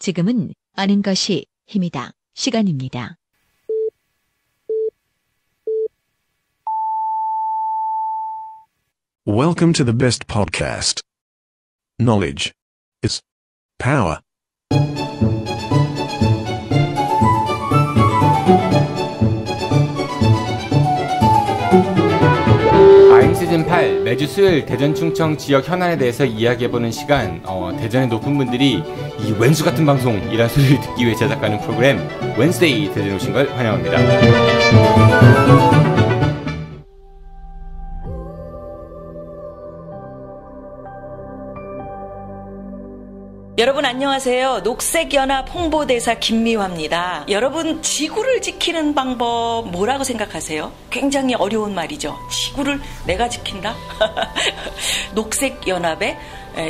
지금은 아는 것이 힘이다. 시간입니다. Welcome to the best podcast. Knowledge is power. 아임 시즌 8 매주 수요일 대전 충청 지역 현안에 대해서 이야기해보는 시간. 대전의 높은 분들이 이 웬수 같은 방송이란 소리를 듣기 위해 제작하는 프로그램 웬스데이 대전에 오신 걸 환영합니다. 여러분 안녕하세요. 녹색연합 홍보대사 김미화입니다. 여러분 지구를 지키는 방법 뭐라고 생각하세요? 굉장히 어려운 말이죠. 지구를 내가 지킨다? 녹색연합에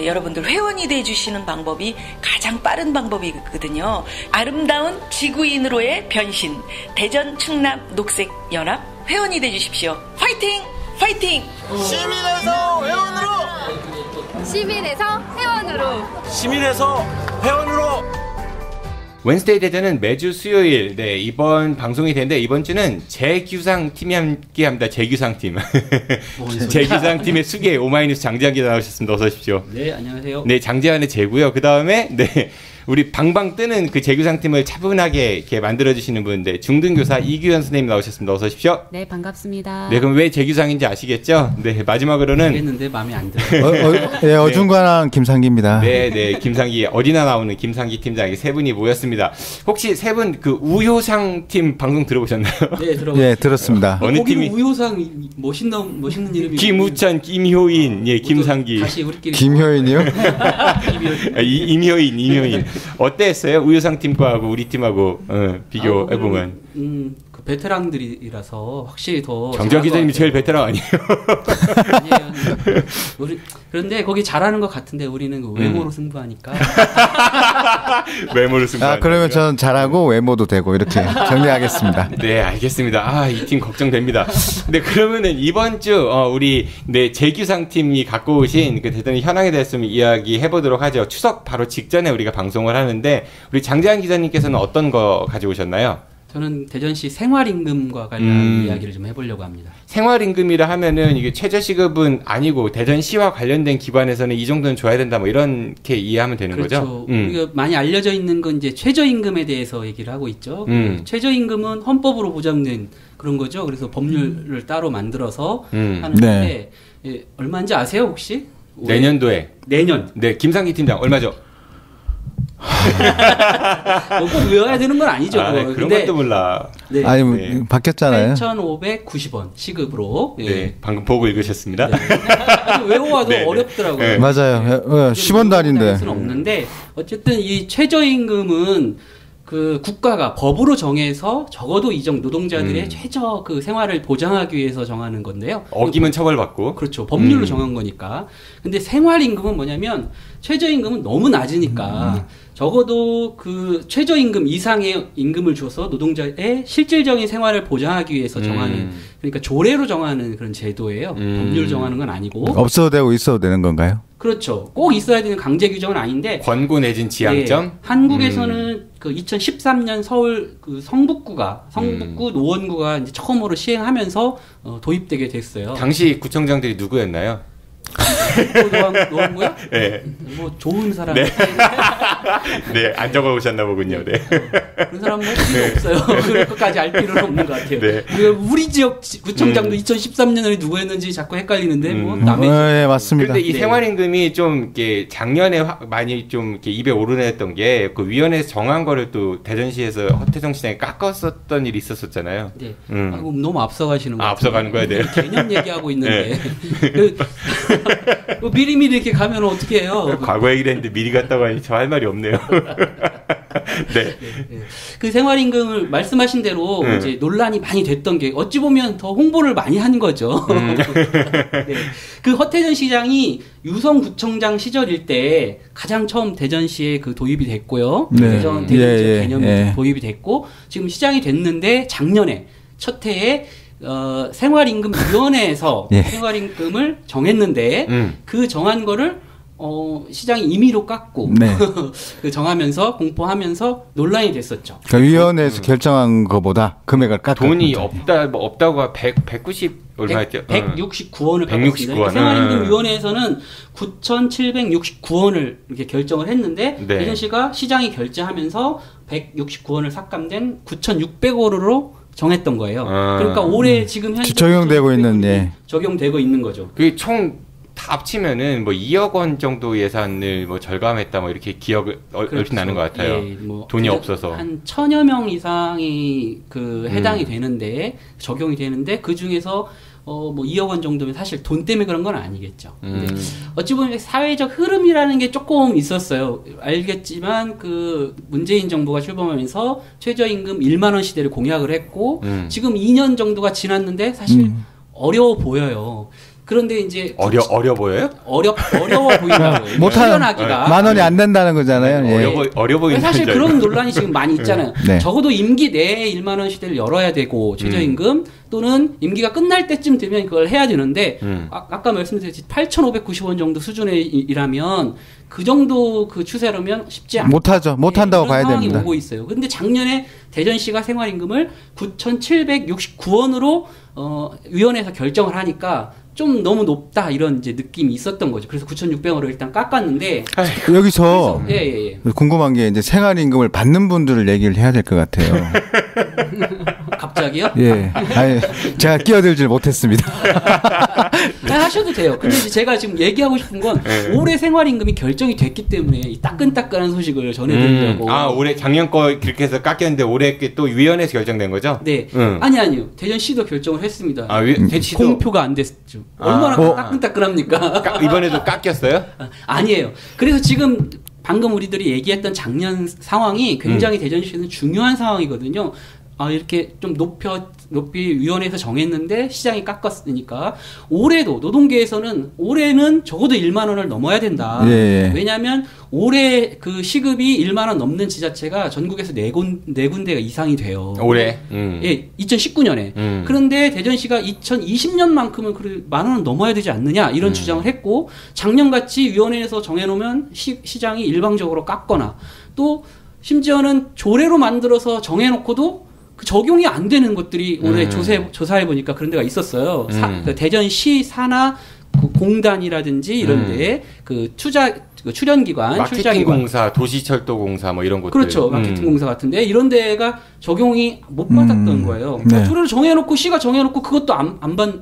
여러분들 회원이 돼주시는 방법이 가장 빠른 방법이거든요. 아름다운 지구인으로의 변신. 대전 충남 녹색연합 회원이 돼주십시오. 파이팅! 파이팅! 시민에서 회원으로! 시민에서 회원으로. 시민에서 회원으로! 웬스데이 대전은 매주 수요일, 이번 방송이 되는데, 이번 주는 재규상팀이 함께 합니다. 재규상팀. 재규상팀의 수계 오마이뉴스 장재환 기자 나오셨습니다. 어서 오십시오. 네, 안녕하세요. 네, 장재환의 재고요. 그 다음에, 우리 방방 뜨는 그 재규상팀을 차분하게 이렇게 만들어주시는 분인데, 중등교사 이규현 선생님 나오셨습니다. 어서 오십시오. 네, 반갑습니다. 네, 그럼 왜 재규상인지 아시겠죠? 네, 마지막으로는. 알겠는데 마음에 안 들어요. 네, 어중간한 김상기입니다. 네, 김상기, 어디나 나오는 김상기 팀장이 세 분이 모였습니다. 혹시 세 분 그 우효상 팀 방송 들어보셨나요? 네, 네, 들었습니다. 어느 팀이? 우효상 멋있는 이름이. 김우천, 김효인, 김상기. 다시 우리끼리. 김효인이요? 임효인. 어땠어요? 우효상 팀과하고 우리 팀하고 비교해보면. 그 베테랑들이라서 확실히 더. 정재환 기자님이 제일 베테랑 아니에요? 아니에요. 그런데 거기 잘하는 것 같은데 우리는 그 외모로 승부하니까. 외모로 승부하니까. 그러면 저는 잘하고 외모도 되고 이렇게 정리하겠습니다. 네, 알겠습니다. 이 팀 걱정됩니다. 네, 그러면은 이번 주 우리 재규상 팀이 갖고 오신 그 대단히 현황에 대해서 좀 이야기해보도록 하죠. 추석 바로 직전에 우리가 방송을 하는데 우리 장재환 기자님께서는 어떤 거 가져오셨나요? 저는 대전시 생활임금과 관련한 이야기를 좀 해보려고 합니다. 생활임금이라 하면은 이게 최저시급은 아니고 대전시와 관련된 기관에서는 이 정도는 줘야 된다 뭐 이렇게 이해하면 되는 거죠? 그렇죠. 우리가 많이 알려져 있는 건 이제 최저임금에 대해서 얘기를 하고 있죠. 최저임금은 헌법으로 보장된 그런 거죠. 그래서 법률을 따로 만들어서 하는데 네. 얼마인지 아세요 혹시? 내년도에. 내년. 네, 김상기 팀장 얼마죠? 꼭 외워야 되는 건 아니죠. 그런 근데, 것도 몰라. 네. 아니, 바뀌었잖아요. 8,590원 시급으로. 네, 방금 보고 읽으셨습니다. 네. 외워와도 어렵더라고요. 네. 맞아요. 10원도 아닌데. 수는 없는데 어쨌든 이 최저임금은 그 국가가 법으로 정해서 적어도 이 정도 노동자들의 최저 그 생활을 보장하기 위해서 정하는 건데요. 어기면 처벌받고. 그렇죠. 법률로 정한 거니까. 근데 생활임금은 뭐냐면 최저임금은 너무 낮으니까 적어도 그 최저임금 이상의 임금을 줘서 노동자의 실질적인 생활을 보장하기 위해서 정하는 그러니까 조례로 정하는 그런 제도예요. 법률 정하는 건 아니고. 없어도 되고 있어도 되는 건가요? 그렇죠. 꼭 있어야 되는 강제 규정은 아닌데 권고 내진 지향점. 네, 한국에서는 그 2013년 서울 그 성북구 노원구가 이제 처음으로 시행하면서 도입되게 됐어요. 당시 구청장들이 누구였나요? 노원구요? 네. 뭐 좋은 사람. 네. 네, 안 적어오셨나 보군요. 네. 그런 사람 뭐 필요 없어요. 그것까지 알 필요는 없는 것 같아요. 네. 우리 지역 구청장도 2013년에 누구였는지 자꾸 헷갈리는데 뭐 남의. 네, 맞습니다. 근데 이 생활임금이 좀 이렇게 작년에 많이 좀 이렇게 입에 오르냈던 게 그 위원회에서 정한 거를 또 대전시에서 허태정 시장이 깎았었던 일이 있었었잖아요. 네. 너무 앞서가시는 거예요. 앞서가는 거야, 네. 개념 얘기하고 있는데. 네. 미리미리 이렇게 가면 어떻게 해요? 과거 얘기를 했는데 미리 갔다고 하니 저 할 말이 없네요. 네. 그 생활임금을 말씀하신 대로 이제 논란이 많이 됐던 게 어찌 보면 더 홍보를 많이 한 거죠. 네. 그 허태전 시장이 유성구청장 시절일 때 가장 처음 대전시에 그 도입이 됐고요. 네. 대전 개념이 도입이 됐고 지금 시장이 됐는데 작년에 첫 해에 생활임금위원회에서 생활임금을 정했는데 그 정한 거를 시장이 임의로 깎고 네. 그 정하면서 공포하면서 논란이 됐었죠. 그러니까 위원회에서 결정한 것보다 금액을 깎아. 돈이 없다고가 190 얼마였죠? 169원을 169 원. 생활임금위원회에서는 9,769원을 이렇게 결정을 했는데 네. 대전시가 시장이 결제하면서 169원을 삭감된 9,600원으로 정했던 거예요. 그러니까 올해 지금 현재 적용되고 있는 적용되고 있는 거죠. 그 총 다 합치면은 뭐 2억 원 정도 예산을 뭐 절감했다 뭐 이렇게 기억을 얼핏 나는 것 같아요. 예, 뭐 돈이 없어서 한 1,000여 명 이상이 그 해당이 되는데 적용이 되는데 그 중에서 뭐 2억 원 정도면 사실 돈 때문에 그런 건 아니겠죠. 근데 어찌 보면 사회적 흐름이라는 게 조금 있었어요. 알겠지만 그 문재인 정부가 출범하면서 최저임금 1만 원 시대를 공약을 했고 지금 2년 정도가 지났는데 사실 어려워 보여요. 그런데 이제 어려 보여요? 어려워 보인다고요. 못하는 실현하기가 만 원이 안 된다는 거잖아요. 예. 어려 보이는 사실 그런 논란이 지금 많이 있잖아요. 네. 적어도 임기 내에 1만 원 시대를 열어야 되고 최저임금 또는 임기가 끝날 때쯤 되면 그걸 해야 되는데 아까 말씀드렸듯이 8,590원 정도 수준이라면 그 정도 그 추세라면 쉽지 않아요. 못하죠. 못한다고 봐야 상황이 됩니다. 오고 있어요. 근데 작년에 대전시가 생활임금을 9,769원으로 위원회에서 결정을 하니까 좀 너무 높다 이런 이제 느낌이 있었던 거죠. 그래서 9,600원을 일단 깎았는데 여기서 예. 궁금한 게 이제 생활임금을 받는 분들을 얘기를 해야 될 것 같아요. 갑자기요? 예. 아니, 제가 끼어들질 못했습니다. 하셔도 돼요. 근데 이제 제가 지금 얘기하고 싶은 건 올해 생활임금이 결정이 됐기 때문에 이 따끈따끈한 소식을 전해드리려고. 올해 작년 거 그렇게 해서 깎였는데 올해 게 또 위원회에서 결정된 거죠? 네. 아니요. 대전시도 결정을 했습니다. 대시도 공표가 안 됐죠. 얼마나 따끈따끈합니까? 이번에도 깎였어요? 아니에요. 그래서 지금 방금 우리들이 얘기했던 작년 상황이 굉장히 대전시는 중요한 상황이거든요. 이렇게 좀 높이 위원회에서 정했는데 시장이 깎았으니까 올해도 노동계에서는 올해는 적어도 1만 원을 넘어야 된다. 예. 왜냐하면 올해 그 시급이 1만 원 넘는 지자체가 전국에서 네 군데가 이상이 돼요. 올해? 예, 2019년에. 그런데 대전시가 2020년만큼은 그래 1만 원은 넘어야 되지 않느냐 이런 주장을 했고 작년같이 위원회에서 정해놓으면 시장이 일방적으로 깎거나 또 심지어는 조례로 만들어서 정해놓고도 그 적용이 안 되는 것들이 올해 조사해 보니까 그런 데가 있었어요. 그 대전시 산하 그 공단이라든지 이런 데에 그 출연기관, 마케팅공사, 도시철도공사 뭐 이런 곳들. 그렇죠. 마케팅공사 같은데 이런 데가 적용이 못 받았던 거예요. 네. 조례를 정해놓고 시가 정해놓고 그것도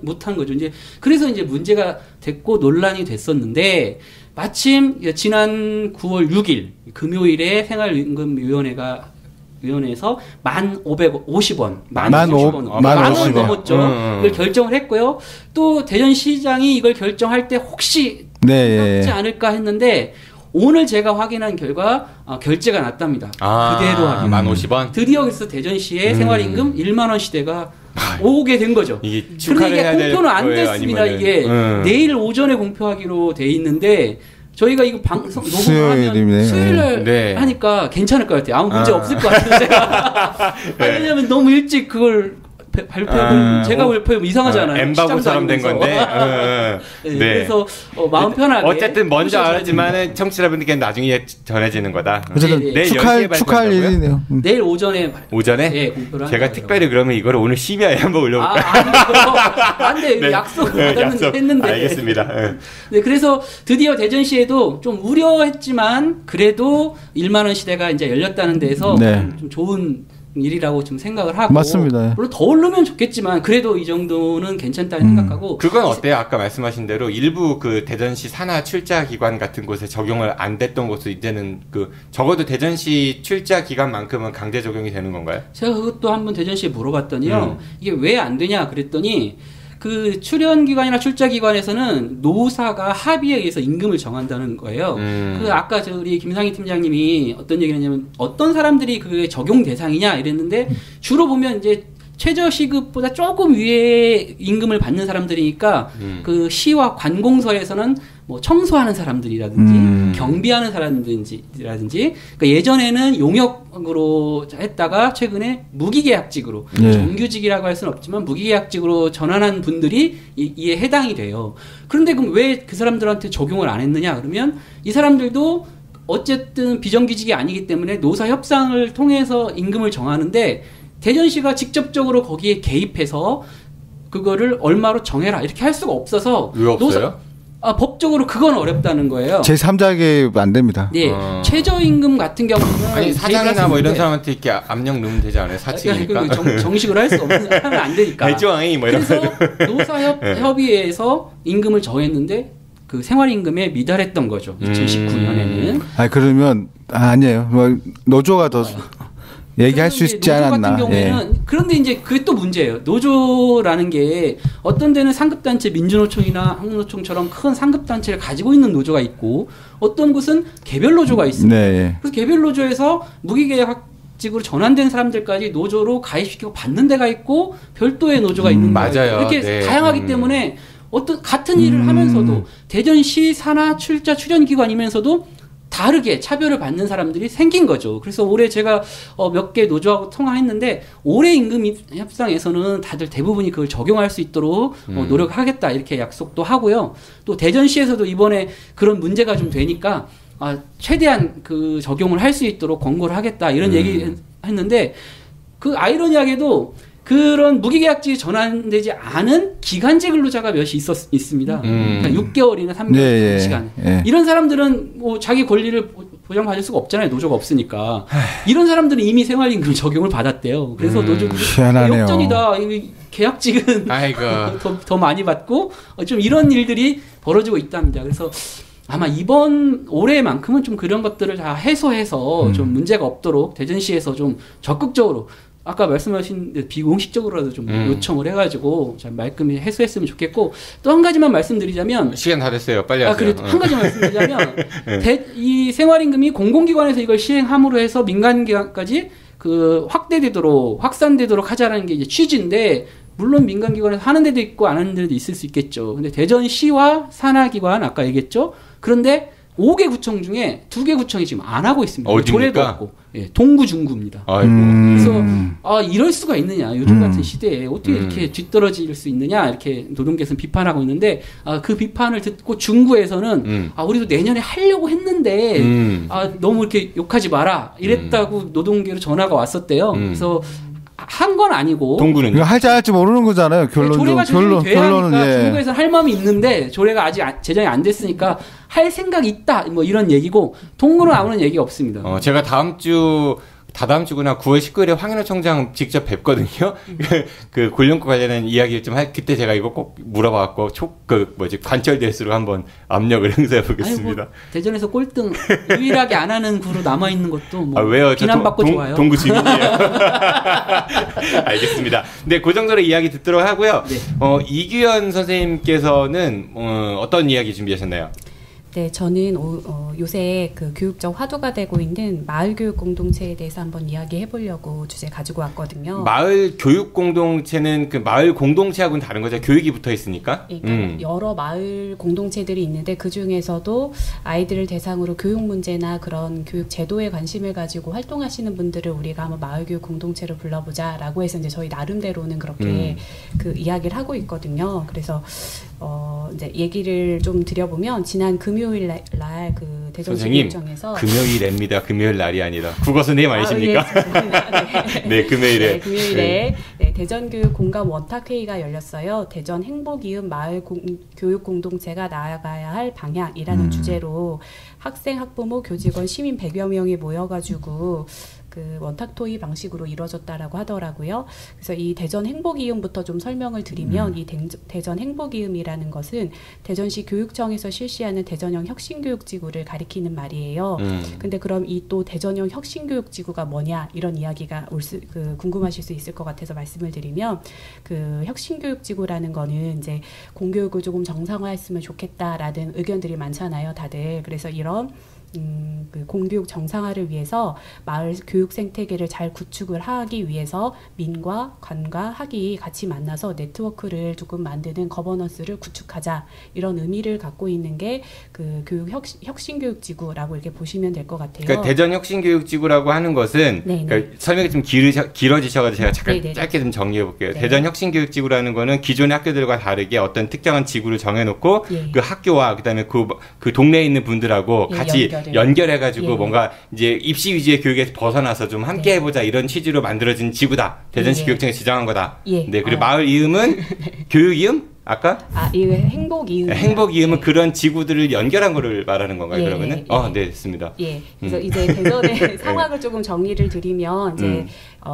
못한 거죠. 이제 그래서 이제 문제가 됐고 논란이 됐었는데 마침 지난 9월 6일 금요일에 생활임금위원회에서 1,550원, 10,550원 넘었죠. 이걸 결정을 했고요. 또 대전시장이 이걸 결정할 때 혹시 깎지 않을까 했는데 오늘 제가 확인한 결과 결제가 났답니다. 그대로 확인. 10,050원? 드디어 그래서 대전시의 생활임금 1만 원 시대가 오게 된 거죠. 그런데 이게 공표는 안 됐습니다. 이게 내일 오전에 공표하기로 돼 있는데 저희가 이거 방송 녹음하면 수요일날 하니까 괜찮을 것 같아요. 아무 문제 없을 것 같아요. 제가. 왜냐면 너무 일찍 그걸 발표하면 제가 발표하면 이상하잖아요. 엠바고처럼 된 건데. 네. 그래서 마음 편하게. 어쨌든 먼저 알았지만은 청취자분들께 나중에 전해지는 거다. 어쨌든 축하할 일이네요. 내일 오전에. 네, 공표를 제가 특별히 그러면 이거를 오늘 심야에 한번 올려볼까요? 안 돼. 약속을 했는데. 알겠습니다. 네, 그래서 드디어 대전시에도 좀 우려했지만 그래도 1만 원 시대가 이제 열렸다는 데서 좀 좋은 일이라고 좀 생각을 하고 맞습니다. 물론 더 오르면 좋겠지만 그래도 이 정도는 괜찮다는 생각하고 그건 어때요? 아까 말씀하신 대로 일부 그 대전시 산하 출자 기관 같은 곳에 적용을 안 됐던 곳은 이제는 그 적어도 대전시 출자 기관만큼은 강제 적용이 되는 건가요? 제가 그것도 한번 대전시에 물어봤더니요. 이게 왜 안 되냐 그랬더니 그 출연기관이나 출자기관에서는 노사가 합의에 의해서 임금을 정한다는 거예요. 그 아까 우리 김상희 팀장님이 어떤 얘기를 했냐면 어떤 사람들이 그게 적용 대상이냐 이랬는데 주로 보면 이제 최저 시급보다 조금 위에 임금을 받는 사람들이니까 그 시와 관공서에서는 뭐 청소하는 사람들이라든지 경비하는 사람들이라든지 그러니까 예전에는 용역으로 했다가 최근에 무기계약직으로 정규직이라고 할 수는 없지만 무기계약직으로 전환한 분들이 이에 해당이 돼요. 그런데 그럼 왜 그 사람들한테 적용을 안 했느냐 그러면 이 사람들도 어쨌든 비정규직이 아니기 때문에 노사 협상을 통해서 임금을 정하는데 대전시가 직접적으로 거기에 개입해서 그거를 얼마로 정해라 이렇게 할 수가 없어서 왜 없어요? 법적으로 그건 어렵다는 거예요. 제3자에게 안 됩니다. 네, 최저임금 같은 경우는 아니 사장이나 뭐 이런 사람한테 이렇게 압력 넣으면 되지 않아요? 사측이니까. 정식으로 할 수 하면 안 되니까. 대조왕이 뭐 이런. 그래서 노사협의회에서 임금을 정했는데 그 생활임금에 미달했던 거죠. 2019년에는. 그러면 아니에요. 뭐 노조가 더 얘기할 수 있지 않았나. 같은 경우에는 그런데 이제 그게 또 문제예요. 노조라는 게 어떤 데는 상급단체 민주노총이나 한국노총처럼 큰 상급단체를 가지고 있는 노조가 있고 어떤 곳은 개별 노조가 있습니다. 네. 그래서 개별 노조에서 무기계약직으로 전환된 사람들까지 노조로 가입시키고 받는 데가 있고 별도의 노조가 있는 거예요. 맞아요. 이렇게 네. 다양하기 때문에 어떤 같은 일을 하면서도 대전시 산하 출자 출연기관이면서도 다르게 차별을 받는 사람들이 생긴 거죠. 그래서 올해 제가 몇 개 노조하고 통화했는데 올해 임금 협상에서는 다들 대부분이 그걸 적용할 수 있도록 노력하겠다 이렇게 약속도 하고요. 또 대전시에서도 이번에 그런 문제가 좀 되니까 최대한 그 적용을 할 수 있도록 권고를 하겠다 이런 얘기 했는데 그 아이러니하게도 그런 무기계약직이 전환되지 않은 기간제 근로자가 몇이 있습니다. 그러니까 6개월이나 3개월 시간. 이런 사람들은 뭐 자기 권리를 보장받을 수가 없잖아요. 노조가 없으니까. 이런 사람들은 이미 생활임금 적용을 받았대요. 그래서 노조들이 역전이다. 계약직은 더 많이 받고 좀 이런 일들이 벌어지고 있답니다. 그래서 아마 이번 올해만큼은 좀 그런 것들을 다 해소해서 좀 문제가 없도록 대전시에서 좀 적극적으로 아까 말씀하신 비공식적으로라도 좀 요청을 해가지고 말끔히 해소했으면 좋겠고 또 한 가지만 말씀드리자면 시간 다 됐어요. 빨리 하세요. 그래도 한 가지만 말씀드리자면 이 생활임금이 공공기관에서 이걸 시행함으로 해서 민간기관까지 그 확산되도록 하자라는 게 이제 취지인데 물론 민간기관에서 하는 데도 있고 안 하는 데도 있을 수 있겠죠. 근데 대전시와 산하기관 아까 얘기했죠. 그런데 5개 구청 중에 2개 구청이 지금 안 하고 있습니다. 어디입니까? 조례도 없고 동구 중구입니다. 그래서 이럴 수가 있느냐 요즘 같은 시대에 어떻게 이렇게 뒤떨어질 수 있느냐 이렇게 노동계에서는 비판하고 있는데 그 비판을 듣고 중구에서는 우리도 내년에 하려고 했는데 너무 이렇게 욕하지 마라 이랬다고 노동계로 전화가 왔었대요. 그래서 한 건 아니고 동구는 할지 안 할지 모르는 거잖아요. 조례가 제정이 돼야 하니까 중국에서 할 마음이 있는데 조례가 아직 제정이 안 됐으니까 할 생각이 있다 뭐 이런 얘기고 동구는 아무런 얘기가 없습니다. 제가 다다음 주구나 9월 19일에 황인호 청장 직접 뵙거든요. 그 골련과 관련된 이야기를 좀 그때 제가 이거 꼭 물어봐갖고 관철대수로 한번 압력을 행사해 보겠습니다. 대전에서 꼴등 유일하게 안 하는 구로 남아 있는 것도 뭐 왜요? 비난받고 좋아요. 동구 주민이에요. 알겠습니다. 네, 그 정도로 이야기 듣도록 하고요. 네. 이규현 선생님께서는 어떤 이야기 준비하셨나요? 네, 저는 요새 그 교육적 화두가 되고 있는 마을 교육 공동체에 대해서 한번 이야기해 보려고 주제 가지고 왔거든요. 마을 교육 공동체는 그 마을 공동체하고는 다른 거죠? 교육이 붙어 있으니까? 그러니까 여러 마을 공동체들이 있는데 그 중에서도 아이들을 대상으로 교육 문제나 그런 교육 제도에 관심을 가지고 활동하시는 분들을 우리가 한번 마을 교육 공동체로 불러보자라고 해서 이제 저희 나름대로는 그렇게 그 이야기를 하고 있거든요. 그래서 이제 얘기를 좀 드려보면 지난 금요일 날 그 대전시교육청에서 금요일입니다. 금요일 날이 아니라 국어 선생님 아니십니까? 네, 금요일에. 네, 금요일에 대전교육 공감 원탁회의가 열렸어요. 대전 행복이음 마을 교육 공동체가 나아가야 할 방향이라는 주제로 학생, 학부모, 교직원, 시민 100여 명이 모여가지고 그 원탁 토의 방식으로 이루어졌다라고 하더라고요. 그래서 이 대전 행복이음부터 좀 설명을 드리면 이 대전 행복이음이라는 것은 대전시 교육청에서 실시하는 대전형 혁신교육지구를 가리키는 말이에요. 근데 그럼 이 또 대전형 혁신교육지구가 뭐냐 이런 이야기가 궁금하실 수 있을 것 같아서 말씀을 드리면 그 혁신교육지구라는 거는 이제 공교육을 조금 정상화했으면 좋겠다라는 의견들이 많잖아요, 다들. 그래서 이런 그 공교육 정상화를 위해서 마을 교육 생태계를 잘 구축을 하기 위해서 민과 관과 학이 같이 만나서 네트워크를 조금 만드는 거버넌스를 구축하자 이런 의미를 갖고 있는 게 그 교육 혁신교육지구라고 이렇게 보시면 될 것 같아요. 그러니까 대전 혁신교육지구라고 하는 것은 그러니까 설명이 좀 길어지셔가지고 제가 잠깐 네네. 짧게 좀 정리해 볼게요. 네. 대전 혁신교육지구라는 거는 기존의 학교들과 다르게 어떤 특정한 지구를 정해놓고 예. 그 학교와 그다음에 그 동네에 있는 분들하고 예, 같이 연결해가지고 예. 뭔가 이제 입시 위주의 교육에서 벗어나서 좀 함께 네. 해보자 이런 취지로 만들어진 지구다. 대전시 예. 교육청이 지정한 거다. 예. 네, 그리고 마을 이음은 교육 이음? 아까? 이 행복 이음. 행복 이음은 그런 지구들을 연결한 거를 말하는 건가요? 예, 그러면은? 예. 네, 됐습니다. 예. 그래서 이제 대전의 상황을 조금 정리를 드리면 이제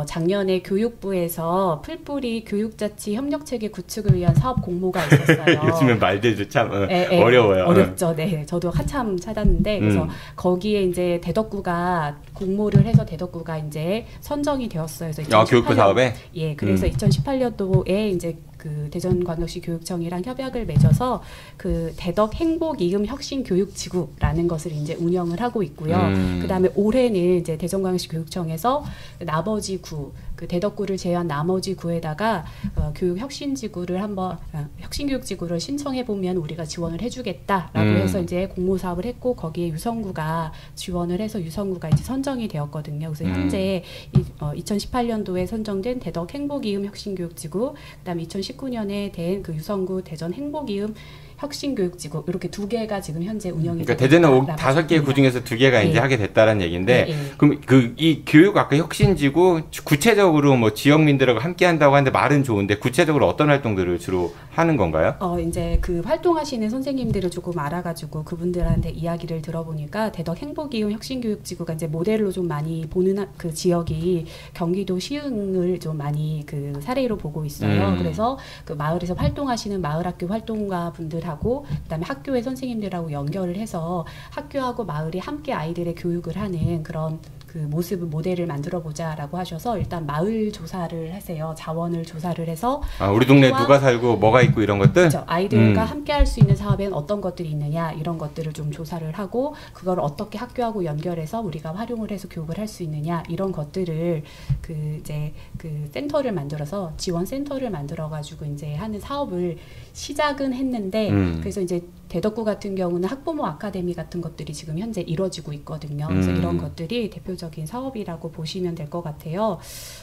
작년에 교육부에서 풀뿌리 교육자치 협력체계 구축을 위한 사업 공모가 있었어요. 요즘엔 말들도 참 예, 어려워요. 어렵죠. 네. 저도 한참 찾았는데 그래서 거기에 이제 대덕구가 공모를 해서 대덕구가 이제 선정이 되었어요. 그래서 교육부 사업에? 예. 그래서 2018년도에 이제 그 대전광역시 교육청이랑 협약을 맺어서 그 대덕 행복 이음 혁신 교육 지구라는 것을 이제 운영을 하고 있고요. 그다음에 올해는 이제 대전광역시 교육청에서 나머지 구, 그 대덕구를 제외한 나머지 구에다가 교육 혁신 지구를 한번 혁신 교육 지구를 신청해 보면 우리가 지원을 해주겠다라고 해서 이제 공모 사업을 했고 거기에 유성구가 지원을 해서 유성구가 이제 선정이 되었거든요. 그래서 현재 2018년도에 선정된 대덕 행복 이음 혁신 교육 지구, 그다음에 2019년에 된 그 유성구 대전 행복 이음 혁신교육지구 이렇게 두 개가 지금 현재 운영이 그러니까 대전은 5개 구 중에서 2개가 이제 하게 됐다는 얘기인데 그럼 이 교육 아까 혁신지구 구체적으로 뭐 지역민들하고 함께 한다고 하는데 말은 좋은데 구체적으로 어떤 활동들을 주로 하는 건가요? 이제 그 활동하시는 선생님들을 조금 알아가지고 그분들한테 이야기를 들어보니까 대덕 행복이음 혁신교육지구가 이제 모델로 좀 많이 보는 그 지역이 경기도 시흥을 좀 많이 그 사례로 보고 있어요. 그래서 그 마을에서 활동하시는 마을학교 활동가 분들 하고 그다음에 학교의 선생님들하고 연결을 해서 학교하고 마을이 함께 아이들의 교육을 하는 그런 그 모습을 모델을 만들어 보자라고 하셔서 일단 마을 조사를 하세요. 자원을 조사를 해서 우리 동네 누가 살고 뭐가 있고 이런 것들? 그렇죠. 아이들과 함께 할 수 있는 사업에는 어떤 것들이 있느냐 이런 것들을 좀 조사를 하고 그걸 어떻게 학교하고 연결해서 우리가 활용을 해서 교육을 할 수 있느냐 이런 것들을 그 이제 그 센터를 만들어서 지원 센터를 만들어 가지고 이제 하는 사업을 시작은 했는데 그래서 이제 대덕구 같은 경우는 학부모 아카데미 같은 것들이 지금 현재 이루어지고 있거든요. 그래서 이런 것들이 대표적인 사업이라고 보시면 될 것 같아요.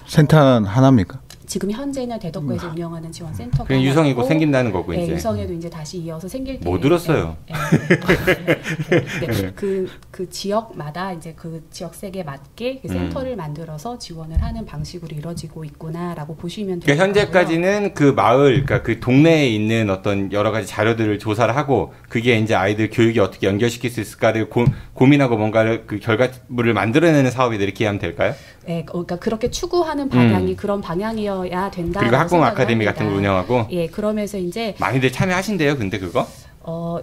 센터는 하나입니까? 지금 현재는 대덕구에서 운영하는 지원 센터가 그냥 유성이고 생긴다는 거고 네, 이제. 유성에도 이제 다시 이어서 생길 못 들었어요. 그 지역마다 이제 그 지역색에 맞게 그 센터를 만들어서 지원을 하는 방식으로 이루어지고 있구나라고 보시면 돼요. 그러니까 현재까지는 그 마을, 그러니까 그 동네에 있는 어떤 여러 가지 자료들을 조사를 하고 그게 이제 아이들 교육에 어떻게 연결시킬 수 있을까를 고민하고 뭔가를 그 결과물을 만들어내는 사업이 이렇게 하면 될까요? 네, 그러니까 그렇게 추구하는 방향이 그런 방향이어야 된다. 그리고 학부모 아카데미 같은 걸 운영하고. 예, 그러면서 이제 많이들 참여하신대요, 근데 그거?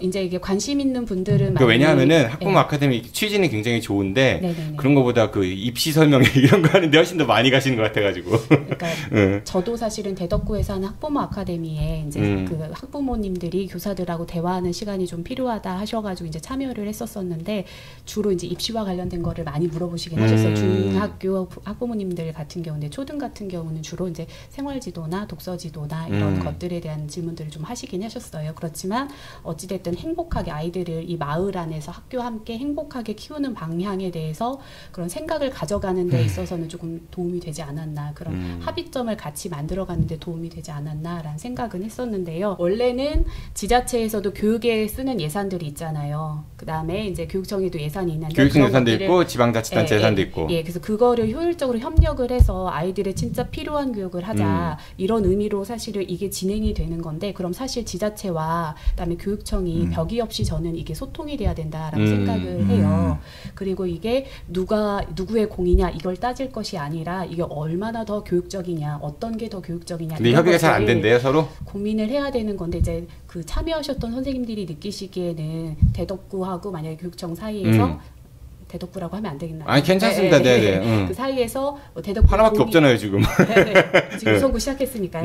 이제 이게 관심 있는 분들은 그 왜냐하면은 학부모 아카데미 취지는 굉장히 좋은데 네네네. 그런 거보다 그 입시 설명 이런 거 하는데 훨씬 더 많이 가시는 것 같아가지고. 그러니까 저도 사실은 대덕구에서 하는 학부모 아카데미에 이제 그 학부모님들이 교사들하고 대화하는 시간이 좀 필요하다 하셔가지고 이제 참여를 했었었는데 주로 이제 입시와 관련된 거를 많이 물어보시긴 하셨어요. 중학교 학부모님들 같은 경우인데 초등 같은 경우는 주로 이제 생활지도나 독서지도나 이런 것들에 대한 질문들을 좀 하시긴 하셨어요. 그렇지만 어찌됐든 행복하게 아이들을 이 마을 안에서 학교와 함께 행복하게 키우는 방향에 대해서 그런 생각을 가져가는 데 있어서는 조금 도움이 되지 않았나 그런 합의점을 같이 만들어가는 데 도움이 되지 않았나라는 생각은 했었는데요. 원래는 지자체에서도 교육에 쓰는 예산들이 있잖아요. 그 다음에 이제 교육청에도 예산이 있는데 교육청 예산도 있고 지방자치단체 예산도 있고. 예, 그래서 그거를 효율적으로 협력을 해서 아이들의 진짜 필요한 교육을 하자 이런 의미로 사실은 이게 진행이 되는 건데 그럼 사실 지자체와 그다음에 교육청이 벽이 없이 저는 이게 소통이 돼야 된다라고 생각을 해요. 그리고 이게 누구의 공이냐 이걸 따질 것이 아니라 이게 얼마나 더 교육적이냐 어떤 게 더 교육적이냐 근데 협의가 잘 안 된대요 서로? 고민을 해야 되는 건데 이제 그 참여하셨던 선생님들이 느끼시기에는 대덕구하고 만약에 교육청 사이에서 대덕구라고 하면 안 되겠나요? 아니 괜찮습니다. 네네. 그 사이에서 대덕구 하나밖에 없잖아요 지금. 네네. 지금 유성구 시작했으니까요.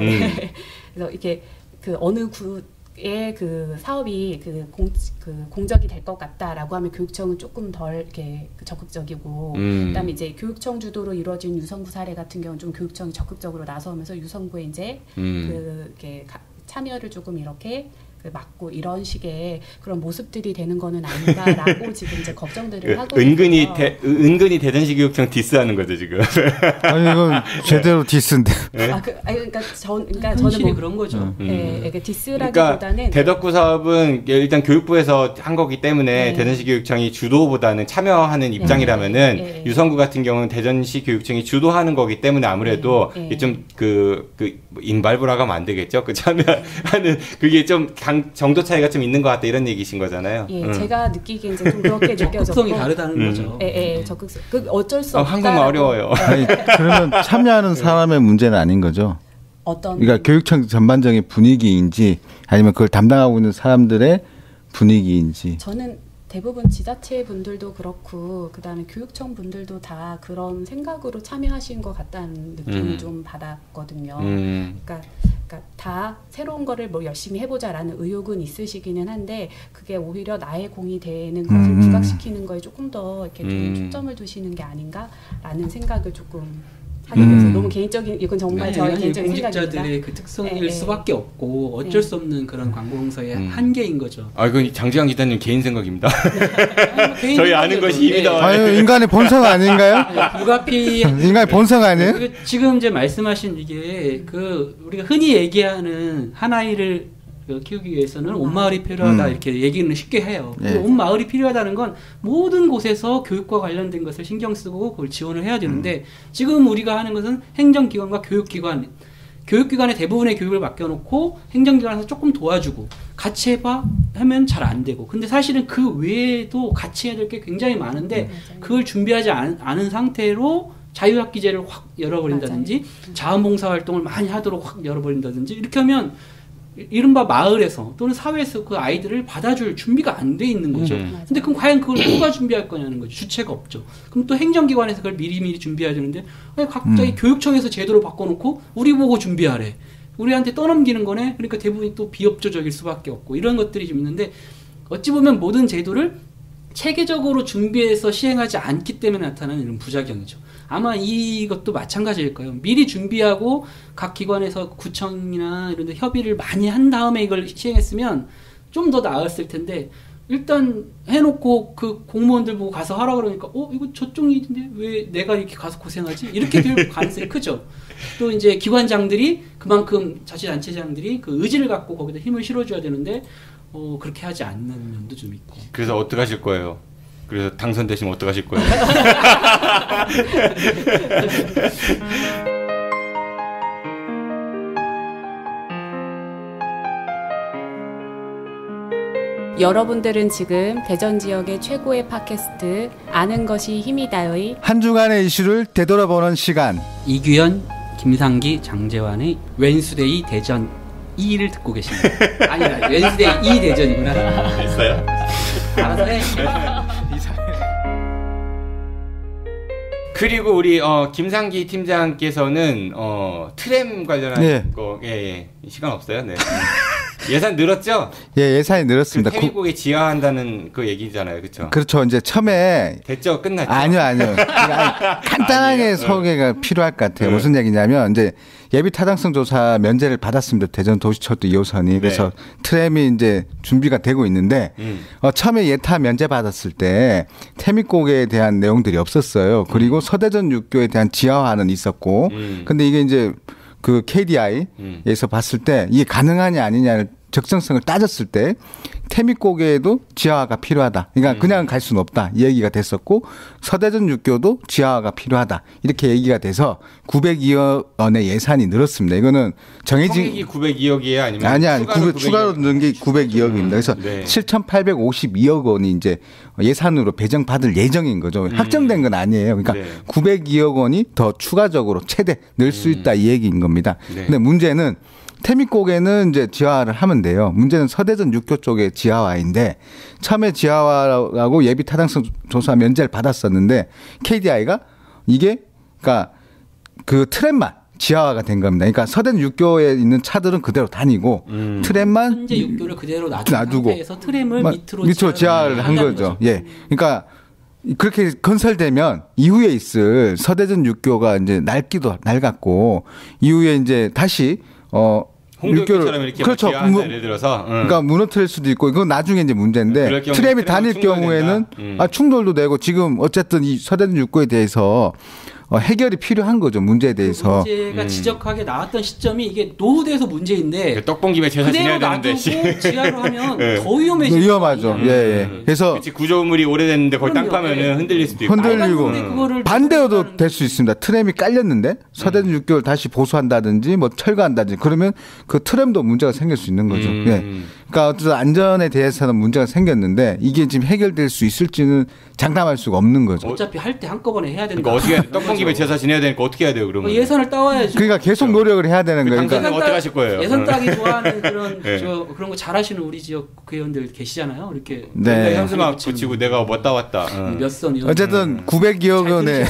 그래서 이렇게 그 어느 구 그 사업이 공적이 될 것 같다라고 하면 교육청은 조금 덜 이렇게 적극적이고, 그다음에 이제 교육청 주도로 이루어진 유성구 사례 같은 경우는 좀 교육청이 적극적으로 나서면서 유성구에 이제 이렇게 참여를 조금 이렇게 막고 이런 식의 그런 모습들이 되는 거는 아닌가라고 지금 이제 걱정들을 하고 은근히 대전시 교육청 디스하는 거죠 지금. 아니 이건 제대로 디스인데. 네? 그러니까 저는 뭐 그런 거죠. 그러니까 디스라기보다는 그러니까 대덕구 사업은 일단 교육부에서 한 거기 때문에 대전시 교육청이 주도보다는 참여하는 입장이라면은 유성구 같은 경우는 대전시 교육청이 주도하는 거기 때문에 아무래도 좀 그 인발부라고 하면 안 되겠죠. 그 참여하는 그게 좀 정도 차이가 좀 있는 것 같다 이런 얘기신 거잖아요. 제가 느끼기에 이제 좀 그렇게 느껴졌고 적극성이 다르다는 거죠. 적극성. 어쩔 수 없다. 한국말 어려워요. 아니, 그러면 참여하는 사람의 문제는 아닌 거죠. 그러니까 교육청 전반적인 분위기인지 아니면 그걸 담당하고 있는 사람들의 분위기인지. 저는 대부분 지자체 분들도 그렇고 그다음에 교육청 분들도 다 그런 생각으로 참여하신 것 같다는 느낌을 좀 받았거든요. 그러니까 다 새로운 거를 뭐 열심히 해보자라는 의욕은 있으시기는 한데 그게 오히려 나의 공이 되는 것을 부각시키는 거에 조금 더 이렇게 좀 초점을 두시는 게 아닌가라는 생각을 조금 하게 돼서 너무 개인적인 이건 정말 저의 개인적인 생각입니다. 공직자들의 그 특성일 수밖에 없고 어쩔 수 없는 그런 관공서의 한계인 거죠. 이건 장지강 기자님 개인 생각입니다. 저희 아는 것이 힘이다. 아유, 인간의 본성 아닌가요? 인간의 본성 아니에요? 지금 이제 말씀하신 이게 우리가 흔히 얘기하는 한 아이를 키우기 위해서는 온 마을이 필요하다 이렇게 얘기는 쉽게 해요. 온 마을이 필요하다는 건 모든 곳에서 교육과 관련된 것을 신경 쓰고 그걸 지원을 해야 되는데 지금 우리가 하는 것은 행정기관과 교육기관의 대부분의 교육을 맡겨놓고 행정기관에서 조금 도와주고 같이 해봐 하면 잘 안 되고 근데 사실은 그 외에도 같이 해야 될 게 굉장히 많은데 그걸 준비하지 않은 상태로 자유학기제를 확 열어버린다든지 자원봉사 활동을 많이 하도록 확 열어버린다든지 이렇게 하면 이른바 마을에서 또는 사회에서 그 아이들을 받아줄 준비가 안 돼 있는 거죠. 근데 그럼 과연 그걸 누가 준비할 거냐는 거죠. 주체가 없죠. 그럼 또 행정기관에서 그걸 미리미리 준비해야 되는데 갑자기 교육청에서 제도를 바꿔놓고 우리 보고 준비하래. 우리한테 떠넘기는 거네. 그러니까 대부분이 또 비협조적일 수밖에 없고 이런 것들이 좀 있는데 어찌 보면 모든 제도를 체계적으로 준비해서 시행하지 않기 때문에 나타나는 이런 부작용이죠. 아마 이것도 마찬가지일 거예요. 미리 준비하고 각 기관에서 구청이나 이런 데 협의를 많이 한 다음에 이걸 시행했으면 좀 더 나았을 텐데 일단 해놓고 그 공무원들 보고 가서 하라 그러니까 이거 저쪽 일인데 왜 내가 이렇게 가서 고생하지? 이렇게 될 가능성이 크죠. 또 이제 기관장들이 그만큼 자치단체장들이 그 의지를 갖고 거기다 힘을 실어줘야 되는데 그렇게 하지 않는 면도 좀 있고. 그래서 어떻게 하실 거예요? 그래서 당선되시면 어떻게 하실 거예요? 여러분들은 지금 대전 지역의 최고의 팟캐스트 아는 것이 힘이다의 한 주간의 이슈를 되돌아보는 시간. 이규현, 김상기, 장재환의 웬수데이 대전 2를 듣고 계십니다. 아니다, 웬수데이 2 대전이구나. 있어요? 알아서 해. 그리고 우리 김상기 팀장께서는 트램 관련한 거 시간 없어요? 네. 예산 늘었죠? 예산이 늘었습니다. 태미곡에 지하한다는 그 얘기잖아요, 그렇죠? 그렇죠. 이제 처음에 됐죠, 끝났죠? 아니요. 간단하게 소개가 필요할 것 같아요. 무슨 얘기냐면 이제 예비 타당성 조사 면제를 받았습니다. 대전 도시철도 2호선이. 그래서 트램이 이제 준비가 되고 있는데 처음에 예타 면제 받았을 때 태미곡에 대한 내용들이 없었어요. 그리고 서대전 육교에 대한 지하화는 있었고, 근데 이게 이제 그 KDI에서 봤을 때 이게 가능하냐 아니냐를 적정성을 따졌을 때 태미고개에도 지하화가 필요하다. 그러니까 그냥 갈 수는 없다. 이 얘기가 됐었고 서대전 육교도 지하화가 필요하다. 이렇게 얘기가 돼서 902억 원의 예산이 늘었습니다. 이거는 정해진 총액이 902억이에요, 아니면 아니야. 추가로 넣은 게 902억입니다. 그래서 7,852억 원이 이제 예산으로 배정받을 예정인 거죠. 확정된 건 아니에요. 그러니까 902억 원이 더 추가적으로 최대 늘 수 있다 이 얘기인 겁니다. 근데 문제는 태미곡에는 이제 지하화를 하면 돼요. 문제는 서대전 육교 쪽의 지하화인데 처음에 지하화라고 예비 타당성 조사 면제를 받았었는데 KDI가 이게 그러니까 그 트램만 지하화가 된 겁니다. 그러니까 서대전 육교에 있는 차들은 그대로 다니고 트램만 현재 육교를 그대로 놔두고 상태에서 트램을 밑으로 지하를 한 거죠. 예, 그러니까 그렇게 건설되면 이후에 있을 서대전 육교가 이제 낡았고 이후에 이제 다시 홍교처럼 이렇게 그렇죠. 예를 들어서 그러니까 무너뜨릴 수도 있고 이건 나중에 이제 문제인데 트램이 다닐 경우에는 충돌도 되고 지금 어쨌든 이 서대전 육교에 대해서 해결이 필요한 거죠. 문제에 대해서. 문제가 지적하게 나왔던 시점이 이게 노후돼서 문제인데 떡봉김에 제사 지내야 되는데 지하로 하면 더 위험해지죠. 위험하죠. 예. 그래서 그치, 구조물이 오래됐는데 거기 땅 파면은 흔들릴 수도 있고. 흔들리고 반대로도 될 수 있습니다. 트램이 깔렸는데 서대전 육교를 다시 보수한다든지 뭐 철거한다든지 그러면 그 트램도 문제가 생길 수 있는 거죠. 예. 그러니까 어쨌든 안전에 대해서는 문제가 생겼는데 이게 지금 해결될 수 있을지는 장담할 수가 없는 거죠. 어차피 할 때 한꺼번에 해야 된다. 그러니까 어떻게 해야 돼? 떡봉김에 제사 지내야 되니까 어떻게 해야 돼요, 그러면? 예산을 따와야죠. 그러니까 계속 노력을 해야 되는 거예요. 당신은 어떻게 하실 거예요? 예산 따기 좋아하는 그런 그런 거 잘하시는 우리 지역 국회의원들 계시잖아요. 이렇게 네. 현수막 붙이고 내가 왔다. 몇 선 어쨌든 900억 원에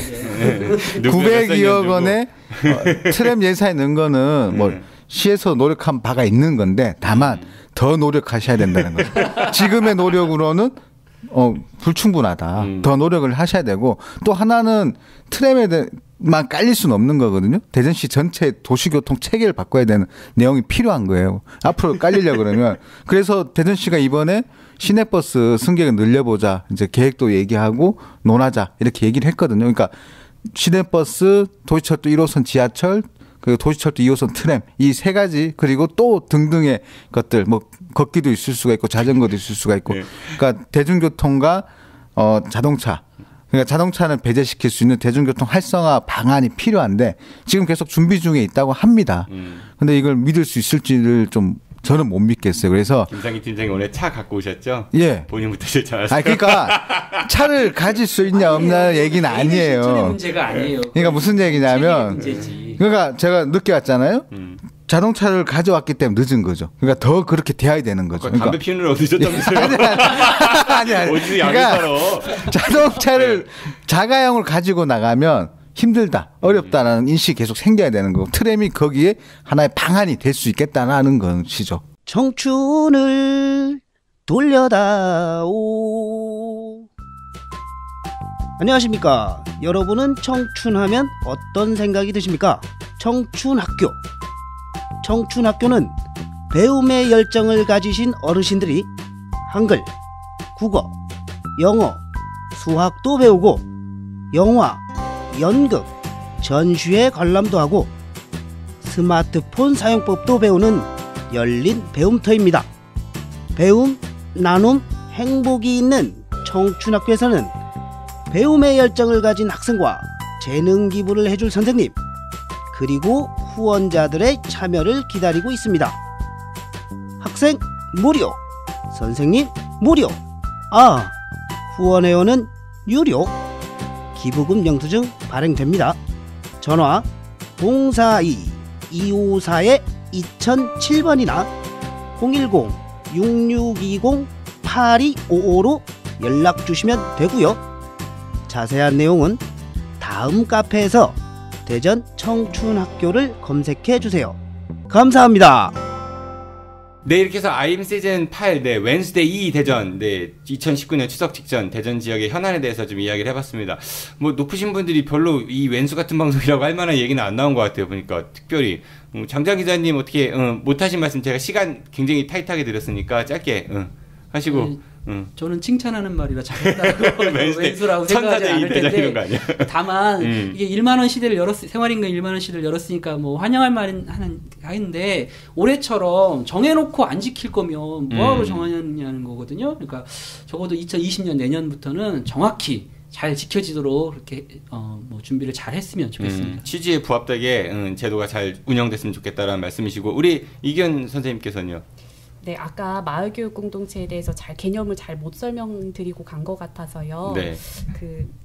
900억 원에 트램 예산에 넣은 거는 뭐 시에서 노력한 바가 있는 건데 다만 더 노력하셔야 된다는 거죠. 지금의 노력으로는 불충분하다. 더 노력을 하셔야 되고 또 하나는 트램에만 깔릴 수는 없는 거거든요. 대전시 전체 도시교통 체계를 바꿔야 되는 내용이 필요한 거예요. 앞으로 깔리려고 그러면. 그래서 대전시가 이번에 시내버스 승객을 늘려보자. 이제 계획도 얘기하고 논하자. 이렇게 얘기를 했거든요. 그러니까 시내버스, 도시철도 1호선 지하철, 그리고 도시철도 2호선 트램 이 세 가지 그리고 또 등등의 것들 뭐 걷기도 있을 수가 있고 자전거도 있을 수가 있고 그러니까 대중교통과 자동차 그러니까 자동차는 배제시킬 수 있는 대중교통 활성화 방안이 필요한데 지금 계속 준비 중에 있다고 합니다. 근데 이걸 믿을 수 있을지를 좀 저는 못 믿겠어요. 그래서 김상희 팀장이 오늘 차 갖고 오셨죠? 예. 본인부터 실천하세요. 그러니까 차를 가질 수 있냐 없냐 얘기는 아니에요. 실천의 문제가 아니에요. 그러니까 무슨 얘기냐면 그러니까 제가 늦게 왔잖아요. 자동차를 가져왔기 때문에 늦은 거죠. 그러니까 더 그렇게 돼야 되는 거죠. 그러니까 담배 피우느라 늦었다면서요? 아니. 어디서 양을 팔어? 자동차를 자가용을 가지고 나가면 힘들다, 어렵다라는 인식이 계속 생겨야 되는 거고 트램이 거기에 하나의 방안이 될 수 있겠다는 것이죠. 청춘을 돌려다오. 안녕하십니까. 여러분은 청춘하면 어떤 생각이 드십니까? 청춘학교. 청춘학교는 배움의 열정을 가지신 어르신들이 한글, 국어, 영어, 수학도 배우고 영화, 연극, 전시회 관람도 하고 스마트폰 사용법도 배우는 열린 배움터입니다. 배움, 나눔, 행복이 있는 청춘학교에서는 배움의 열정을 가진 학생과 재능 기부를 해줄 선생님 그리고 후원자들의 참여를 기다리고 있습니다. 학생 무료, 선생님 무료, 후원회원은 유료. 기부금 영수증 발행됩니다. 전화 042-254-2007번이나 010-6620-8255로 연락 주시면 되고요. 자세한 내용은 다음 카페에서 대전 청춘학교를 검색해 주세요. 감사합니다. 네, 이렇게 해서 아임 시즌 8, 웬스데이 대전, 2019년 추석 직전 대전 지역의 현안에 대해서 좀 이야기를 해봤습니다. 뭐, 높으신 분들이 별로 이 웬수 같은 방송이라고 할 만한 얘기는 안 나온 것 같아요, 보니까. 특별히. 장장 기자님 어떻게, 못하신 말씀 제가 시간 굉장히 타이트하게 드렸으니까 짧게, 하시고. 저는 칭찬하는 말이라 잘했다고 웬수라고 생각하지 않을 텐데 다만 이게 1만 원 시대를 생활임금 1만 원 시대를 열었으니까 뭐 환영할 말은 하는데 올해처럼 정해놓고 안 지킬 거면 뭐하러 정하냐는 거거든요. 그러니까 적어도 2020년 내년부터는 정확히 잘 지켜지도록 그렇게 뭐 준비를 잘 했으면 좋겠습니다. 취지에 부합되게 제도가 잘 운영됐으면 좋겠다라는 말씀이시고 우리 이견 선생님께서는요. 네, 아까 마을교육 공동체에 대해서 개념을 잘 못 설명드리고 간 것 같아서요. 네.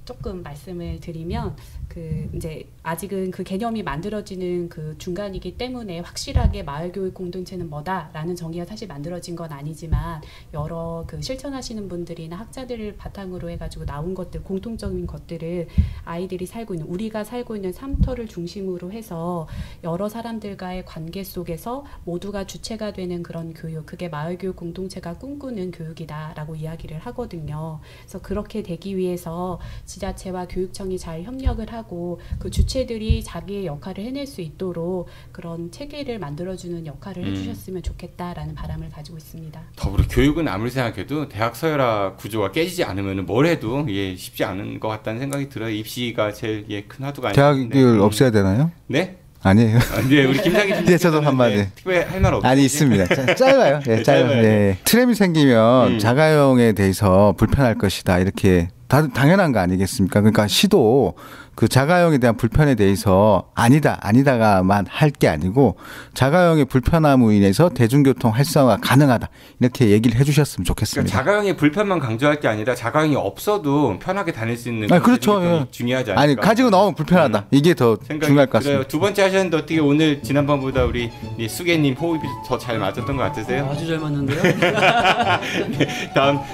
조금 말씀을 드리면 그 이제 아직은 그 개념이 만들어지는 그 중간이기 때문에 확실하게 마을교육 공동체는 뭐다라는 정의가 사실 만들어진 건 아니지만 여러 그 실천하시는 분들이나 학자들을 바탕으로 해가지고 나온 것들 공통적인 것들을 아이들이 살고 있는 우리가 살고 있는 삶터를 중심으로 해서 여러 사람들과의 관계 속에서 모두가 주체가 되는 그런 교육 그게 마을교육 공동체가 꿈꾸는 교육이다라고 이야기를 하거든요. 그래서 그렇게 되기 위해서 지자체와 교육청이 잘 협력을 하고 그 주체들이 자기의 역할을 해낼 수 있도록 그런 체계를 만들어주는 역할을 해주셨으면 좋겠다라는 바람을 가지고 있습니다. 더불어 교육은 아무리 생각해도 대학 서열화 구조가 깨지지 않으면 뭘 해도 쉽지 않은 것 같다는 생각이 들어요. 입시가 제일 큰 화두가 아닌데. 대학을 없애야 되나요? 네? 아니에요. 네, 우리 김상희 네, 저도 한마디. 특별히 할 말 없어요. 아니 있습니다. 짧아요. 네, 짧아요. 네. 트램이 생기면 자가용에 대해서 불편할 것이다 이렇게 당연한 거 아니겠습니까? 그러니까 시도 그 자가용에 대한 불편에 대해서 아니다가만 할 게 아니고 자가용의 불편함으로 인해서 대중교통 활성화 가능하다 이렇게 얘기를 해주셨으면 좋겠습니다. 그러니까 자가용의 불편만 강조할 게 아니라 자가용이 없어도 편하게 다닐 수 있는 그렇죠. 예. 중요하지 않을까? 아니 가지고 나오면 불편하다. 이게 더 중요할 것 같습니다. 두 번째 하셨는데 어떻게 오늘 지난번보다 우리 수계님 호흡이 더 잘 맞았던 것 같으세요? 아주 잘 맞는데요. 네,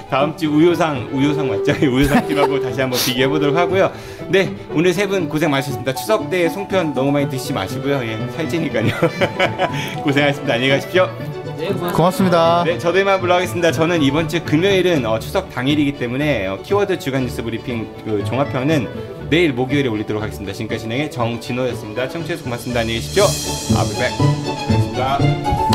다음 주 우효상 맞죠? 우효상 팀하고 다시 한번 비교해 보도록 하고요. 네, 오늘 세 분 고생 많으셨습니다. 추석 때 송편 너무 많이 드시지 마시고요. 살찌니까요. 고생하셨습니다. 안녕히 가십시오. 네, 고맙습니다. 네, 저도 이만 물러가겠습니다. 저는 이번 주 금요일은 추석 당일이기 때문에 키워드 주간 뉴스 브리핑 그 종합편은 내일 목요일에 올리도록 하겠습니다. 지금까지 진행의 정진호였습니다. 청취해주셔서 고맙습니다. 안녕히 계십시오. I'll be back. 고맙습니다.